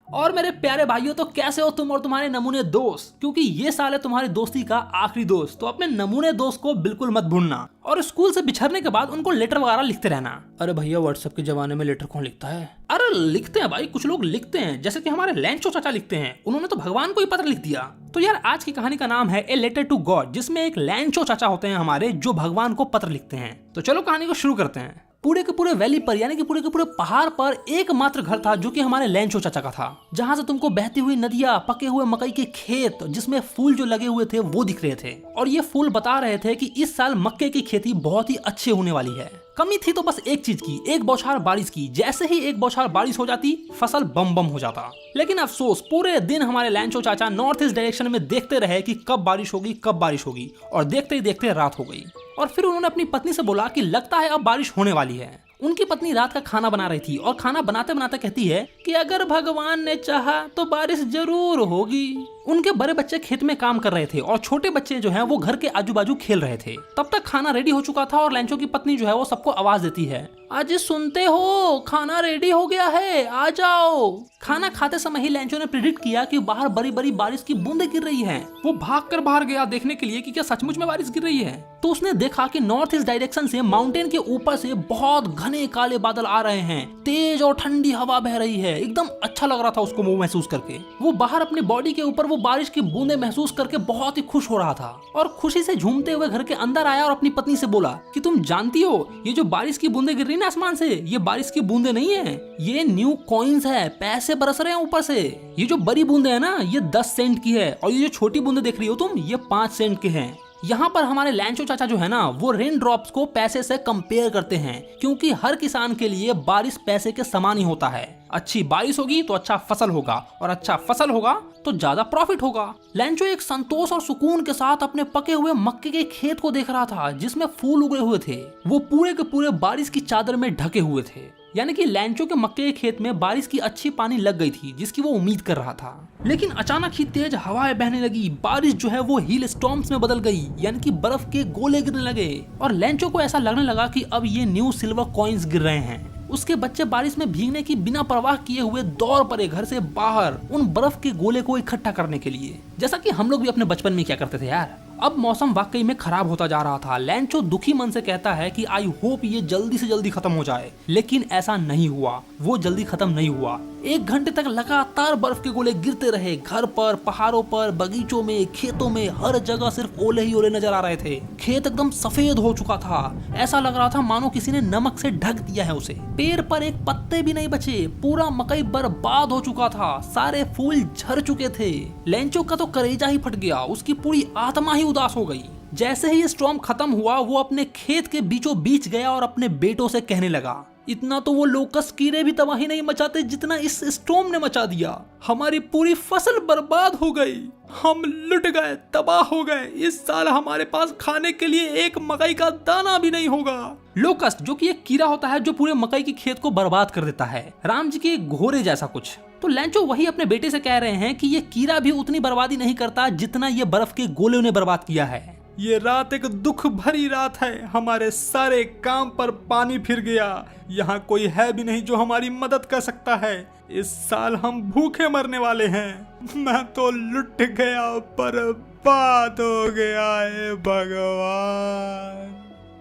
और मेरे प्यारे भाइयों, तो कैसे हो तुम और तुम्हारे नमूने दोस्त? क्योंकि ये साल है तुम्हारी दोस्ती का आखिरी दोस्त, तो अपने नमूने दोस्त को बिल्कुल मत भूलना और स्कूल से बिछड़ने के बाद उनको लेटर वगैरह लिखते रहना। अरे भैया, व्हाट्सएप के जमाने में लेटर कौन लिखता है? अरे लिखते हैं भाई, कुछ लोग लिखते हैं, जैसे कि हमारे लैंचो चाचा लिखते हैं। उन्होंने तो भगवान को ही पत्र लिख दिया। तो यार, आज की कहानी का नाम है ए लेटर टू गॉड, जिसमें एक लैंचो चाचा होते हैं हमारे, जो भगवान को पत्र लिखते हैं। तो चलो कहानी को शुरू करते हैं। पूरे के पूरे वैली पर, यानी कि पूरे के पूरे पहाड़ पर एकमात्र घर था जो कि हमारे लैंचो चाचा का था, जहां से तुमको बहती हुई नदियां, पके हुए मकई के खेत, जिसमें फूल जो लगे हुए थे वो दिख रहे थे। और ये फूल बता रहे थे कि इस साल मक्के की खेती बहुत ही अच्छी होने वाली है। कमी थी तो बस एक चीज की, एक बौछार बारिश की। जैसे ही एक बौछार बारिश हो जाती, फसल बम बम हो जाता। लेकिन अफसोस, पूरे दिन हमारे लैंचो चाचा नॉर्थ ईस्ट डायरेक्शन में देखते रहे कि कब बारिश होगी, कब बारिश होगी, और देखते ही देखते रात हो गई। और फिर उन्होंने अपनी पत्नी से बोला कि लगता है अब बारिश होने वाली है। उनकी पत्नी रात का खाना बना रही थी और खाना बनाते बनाते कहती है कि अगर भगवान ने चाहा तो बारिश जरूर होगी। उनके बड़े बच्चे खेत में काम कर रहे थे और छोटे बच्चे जो हैं वो घर के आजू बाजू खेल रहे थे। तब तक खाना रेडी हो चुका था और लैंचो की पत्नी जो है वो सबको आवाज देती है, आज सुनते हो, खाना रेडी हो गया है, आ जाओ। खाना खाते समय ही लैंचो ने प्रिडिक्ट किया कि बाहर बड़ी बड़ी बारिश की बूंदें गिर रही हैं। वो भागकर बाहर गया देखने के लिए कि क्या सचमुच में बारिश गिर रही है। तो उसने देखा कि नॉर्थ ईस्ट डायरेक्शन से माउंटेन के ऊपर से बहुत घने काले बादल आ रहे हैं, तेज और ठंडी हवा बह रही है। एकदम अच्छा लग रहा था उसको वो महसूस करके। वो बाहर अपनी बॉडी के ऊपर वो बारिश की बूंदें महसूस करके बहुत ही खुश हो रहा था और खुशी से झूमते हुए घर के अंदर आया और अपनी पत्नी से बोला कि तुम जानती हो, ये जो बारिश की बूंदें गिर रही है ना आसमान से, ये बारिश की बूंदें नहीं है, ये न्यू कॉइन्स है, पैसे बरस रहे हैं ऊपर से। ये जो बड़ी बूंदें है ना, ये 10 सेंट की है, और ये जो छोटी बूंदें देख रही हो तुम, ये 5 सेंट के हैं। यहाँ पर हमारे लैंचो चाचा जो है ना, वो रेन ड्रॉप्स को पैसे से कंपेयर करते हैं, क्योंकि हर किसान के लिए बारिश पैसे के समान ही होता है। अच्छी बारिश होगी तो अच्छा फसल होगा, और अच्छा फसल होगा तो ज्यादा प्रॉफिट होगा। लैंचो एक संतोष और सुकून के साथ अपने पके हुए मक्के के खेत को देख रहा था, जिसमें फूल उगे हुए थे। वो पूरे के पूरे बारिश की चादर में ढके हुए थे, यानी कि लैंचो के मक्के के खेत में बारिश की अच्छी पानी लग गई थी, जिसकी वो उम्मीद कर रहा था। लेकिन अचानक ही तेज हवाएं बहने लगी। बारिश जो है वो हील स्टॉर्म्स में बदल गई, यानी कि बर्फ के गोले गिरने लगे। और लैंचो को ऐसा लगने लगा कि अब ये न्यू सिल्वर कॉइन्स गिर रहे हैं। उसके बच्चे बारिश में भीगने की बिना परवाह किए हुए दौड़ पड़े घर से बाहर उन बर्फ के गोले को इकट्ठा करने के लिए, जैसा कि हम लोग भी अपने बचपन में क्या करते थे यार। अब मौसम वाकई में खराब होता जा रहा था। लैंचो दुखी मन से कहता है कि आई होप ये जल्दी से जल्दी खत्म हो जाए, लेकिन ऐसा नहीं हुआ। वो जल्दी खत्म नहीं हुआ। 1 घंटे तक लगातार बर्फ के गोले गिरते रहे। घर पर, पहाड़ों पर, बगीचों में, खेतों में, हर जगह सिर्फ ओले ही ओले नजर आ रहे थे। खेत एकदम सफेद हो चुका था। ऐसा लग रहा था मानो किसी ने नमक से ढक दिया है उसे। पेड़ पर एक पत्ते भी नहीं बचे। पूरा मकई बर्बाद हो चुका था। सारे फूल झड़ चुके थे। लैंचो का तो कलेजा ही फट गया। उसकी पूरी आत्मा ही उदास हो गई। जैसे ही स्टॉर्म खत्म हुआ, वो अपने खेत के बीचों बीच गया और अपने बेटों से कहने लगा, इतना तो वो लोकस कीड़े भी तबाही नहीं मचाते जितना इस स्टॉर्म ने मचा दिया। हमारी पूरी फसल बर्बाद हो गई। हम लुट गए, तबाह हो गए। इस साल हमारे पास खाने के लिए एक मकई का दाना भी नहीं होगा। लोकस्ट, जो कि एक कीड़ा होता है जो पूरे मकई की खेत को बर्बाद कर देता है, राम जी के घोड़े जैसा कुछ। तो लैंचो वही अपने बेटे से कह रहे हैं कि ये कीड़ा भी उतनी बर्बादी नहीं करता जितना ये बर्फ के गोले ने बर्बाद किया है। ये रात एक दुख भरी रात है। हमारे सारे काम पर पानी फिर गया। यहाँ कोई है भी नहीं जो हमारी मदद कर सकता है। इस साल हम भूखे मरने वाले हैं। मैं तो लुट गया, बर्बाद हो गया है भगवान।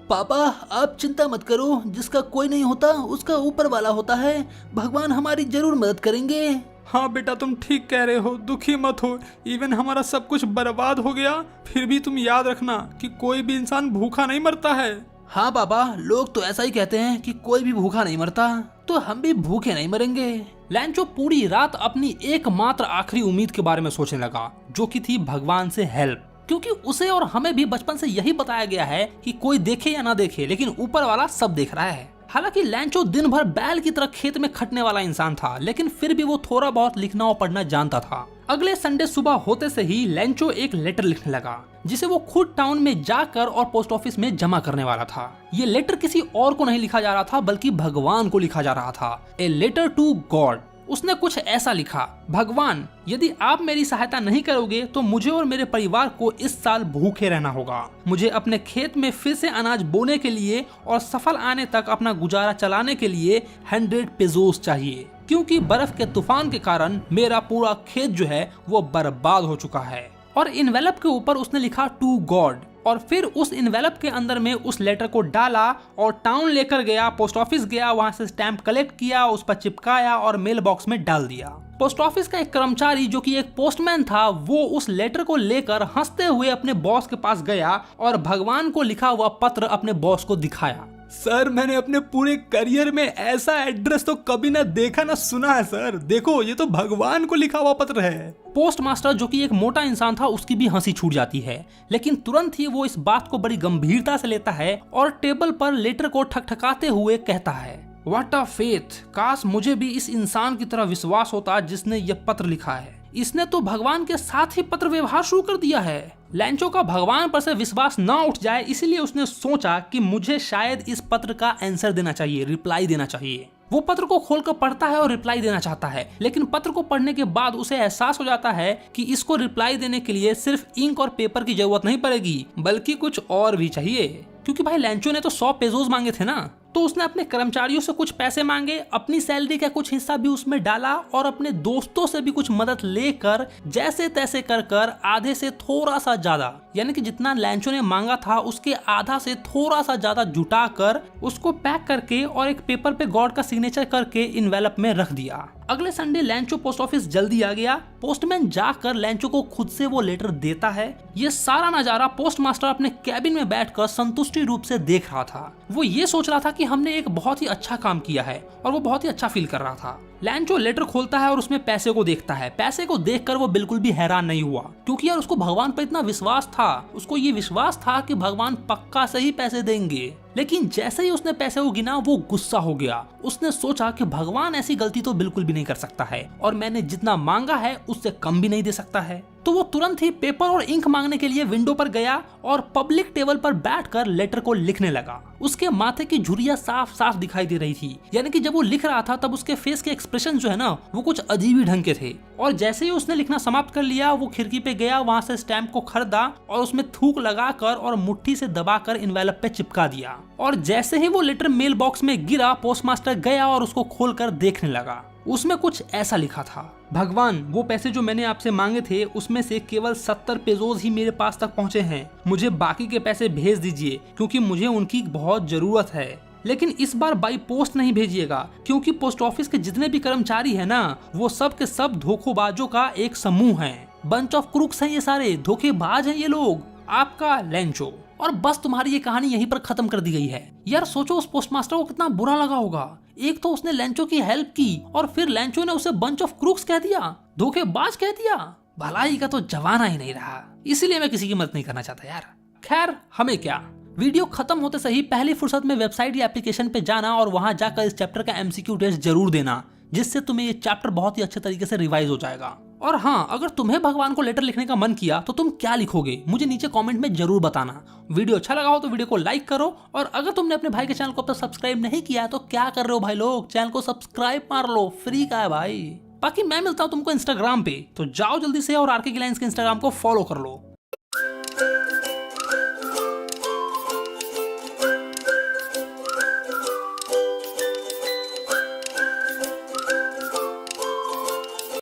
पापा, आप चिंता मत करो। जिसका कोई नहीं होता उसका ऊपर वाला होता है। भगवान हमारी जरूर मदद करेंगे। हाँ बेटा, तुम ठीक कह रहे हो। दुखी मत हो। इवन हमारा सब कुछ बर्बाद हो गया, फिर भी तुम याद रखना कि कोई भी इंसान भूखा नहीं मरता है। हाँ पापा, लोग तो ऐसा ही कहते हैं कि कोई भी भूखा नहीं मरता, तो हम भी भूखे नहीं मरेंगे। लैंचो पूरी रात अपनी एकमात्र आखिरी उम्मीद के बारे में सोचने लगा, जो कि थी भगवान से हेल्प। क्योंकि उसे और हमें भी बचपन से यही बताया गया है कि कोई देखे या ना देखे, लेकिन ऊपर वाला सब देख रहा है। हालांकि लैंचो दिन भर बैल की तरह खेत में खटने वाला इंसान था, लेकिन फिर भी वो थोड़ा बहुत लिखना और पढ़ना जानता था। अगले संडे सुबह होते से ही लैंचो एक लेटर लिखने लगा, जिसे वो खुद टाउन में जाकर और पोस्ट ऑफिस में जमा करने वाला था। ये लेटर किसी और को नहीं लिखा जा रहा था, बल्कि भगवान को लिखा जा रहा था। A letter to God. उसने कुछ ऐसा लिखा, भगवान, यदि आप मेरी सहायता नहीं करोगे तो मुझे और मेरे परिवार को इस साल भूखे रहना होगा। मुझे अपने खेत में फिर से अनाज बोने के लिए और सफल आने तक अपना गुजारा चलाने के लिए 100 पेसोस चाहिए। क्योंकि बर्फ के तूफान के कारण मेरा पूरा खेत जो है वो बर्बाद हो चुका है। और इन्वेलप के ऊपर उसने लिखा टू गॉड, और फिर उस इन्वेलप के अंदर में उस लेटर को डाला और टाउन लेकर गया, पोस्ट ऑफिस गया, वहां से स्टैंप कलेक्ट किया, उस पर चिपकाया और मेल बॉक्स में डाल दिया। पोस्ट ऑफिस का एक कर्मचारी जो कि एक पोस्टमैन था, वो उस लेटर को लेकर हंसते हुए अपने बॉस के पास गया और भगवान को लिखा हुआ पत्र अपने बॉस को दिखाया। सर, मैंने अपने पूरे करियर में ऐसा एड्रेस तो कभी ना देखा ना सुना है सर, देखो ये तो भगवान को लिखा हुआ पत्र है। पोस्ट मास्टर जो कि एक मोटा इंसान था, उसकी भी हंसी छूट जाती है, लेकिन तुरंत ही वो इस बात को बड़ी गंभीरता से लेता है और टेबल पर लेटर को ठकठकाते हुए कहता है, व्हाट अ फेथ, काश मुझे भी इस इंसान की तरह विश्वास होता जिसने ये पत्र लिखा है। इसने तो भगवान के साथ ही पत्र व्यवहार शुरू कर दिया है। लैंचो का भगवान पर से विश्वास न उठ जाए, इसलिए उसने सोचा कि मुझे शायद इस पत्र का आंसर देना चाहिए, रिप्लाई देना चाहिए। वो पत्र को खोलकर पढ़ता है और रिप्लाई देना चाहता है, लेकिन पत्र को पढ़ने के बाद उसे एहसास हो जाता है कि इसको रिप्लाई देने के लिए सिर्फ इंक और पेपर की जरूरत नहीं पड़ेगी, बल्कि कुछ और भी चाहिए। क्योंकि भाई लैंचो ने तो 100 पेजोस मांगे थे ना, तो उसने अपने कर्मचारियों से कुछ पैसे मांगे, अपनी सैलरी का कुछ हिस्सा भी उसमें डाला और अपने दोस्तों से भी कुछ मदद लेकर जैसे तैसे कर आधे से थोड़ा सा ज्यादा, यानी कि जितना लैंचो ने मांगा था उसके आधा से थोड़ा सा ज्यादा जुटाकर उसको पैक करके और एक पेपर पे गॉड का सिग्नेचर करके इन्वेलप में रख दिया। अगले संडे लैंचो पोस्ट ऑफिस जल्दी आ गया। पोस्टमैन जाकर लैंचो को खुद से वो लेटर देता है। ये सारा नजारा पोस्ट मास्टर अपने कैबिन में बैठकर संतुष्टि रूप से देख रहा था। वो ये सोच रहा था कि हमने एक बहुत ही अच्छा काम किया है और वो बहुत ही अच्छा फील कर रहा था। लैंचो लेटर खोलता है और उसमें पैसे को देखता है। पैसे को देखकर वो बिल्कुल भी हैरान नहीं हुआ, क्योंकि यार उसको भगवान पर इतना विश्वास था, उसको ये विश्वास था कि भगवान पक्का से ही पैसे देंगे। लेकिन जैसे ही उसने पैसे को गिना वो गुस्सा हो गया। उसने सोचा कि भगवान ऐसी गलती तो बिल्कुल भी नहीं कर सकता है और मैंने जितना मांगा है उससे कम भी नहीं दे सकता है। तो वो तुरंत ही पेपर और इंक मांगने के लिए विंडो पर गया और पब्लिक टेबल पर बैठकर लेटर को लिखने लगा। उसके माथे की झुर्रियां साफ साफ दिखाई दे रही थी, यानी कि जब वो लिख रहा था तब उसके फेस के एक्सप्रेशन जो है ना वो कुछ अजीब ही ढंग के थे। और जैसे ही उसने लिखना समाप्त कर लिया, वो खिड़की पे गया, वहां से स्टैम्प को खरीदा और उसमें थूक लगाकर और मुट्ठी से दबाकर इन्वेलप पे चिपका दिया। और जैसे ही वो लेटर मेल बॉक्स में गिरा, पोस्टमास्टर गया और उसको खोलकर देखने लगा। उसमें कुछ ऐसा लिखा था, भगवान, वो पैसे जो मैंने आपसे मांगे थे उसमें से केवल 70 पेजोस ही मेरे पास तक पहुंचे हैं। मुझे बाकी के पैसे भेज दीजिए क्योंकि मुझे उनकी बहुत जरूरत है। लेकिन इस बार बाई पोस्ट नहीं भेजिएगा, क्योंकि पोस्ट ऑफिस के जितने भी कर्मचारी हैं ना, वो सब के सब धोखेबाजों का एक समूह है। बंच ऑफ क्रूक्स हैं ये सारे, धोखेबाज हैं ये लोग। आपका लैंचो। और बस तुम्हारी ये कहानी यहीं पर खत्म कर दी गई है। यार सोचो उस पोस्टमास्टर को कितना बुरा लगा होगा। एक तो उसने लैंचो की हेल्प की और फिर लैंचो ने उसे बंच ऑफ क्रूक्स कह दिया, धोखेबाज कह दिया। भलाई का तो जमाना ही नहीं रहा, इसीलिए मैं किसी की मदद नहीं करना चाहता यार। खैर हमें क्या, वीडियो खत्म होते सही पहली फुर्सत में वेबसाइट या एप्लीकेशन पे जाना और वहां जाकर इस चैप्टर का एमसीक्यू टेस्ट जरूर देना, जिससे तुम्हें ये चैप्टर बहुत ही अच्छे तरीके से रिवाइज हो जाएगा। और हाँ, अगर तुम्हें भगवान को लेटर लिखने का मन किया तो तुम क्या लिखोगे मुझे नीचे कमेंट में जरूर बताना। वीडियो अच्छा लगा हो तो वीडियो को लाइक करो, और अगर तुमने अपने भाई के चैनल को अब तक सब्सक्राइब नहीं किया है तो क्या कर रहे हो भाई लोग, चैनल को सब्सक्राइब मार लो, फ्री का है भाई। बाकी मैं मिलता हूँ तुमको इंस्टाग्राम पे, तो जाओ जल्दी से और आरके की लाइन्स के इंस्टाग्राम को फॉलो कर लो।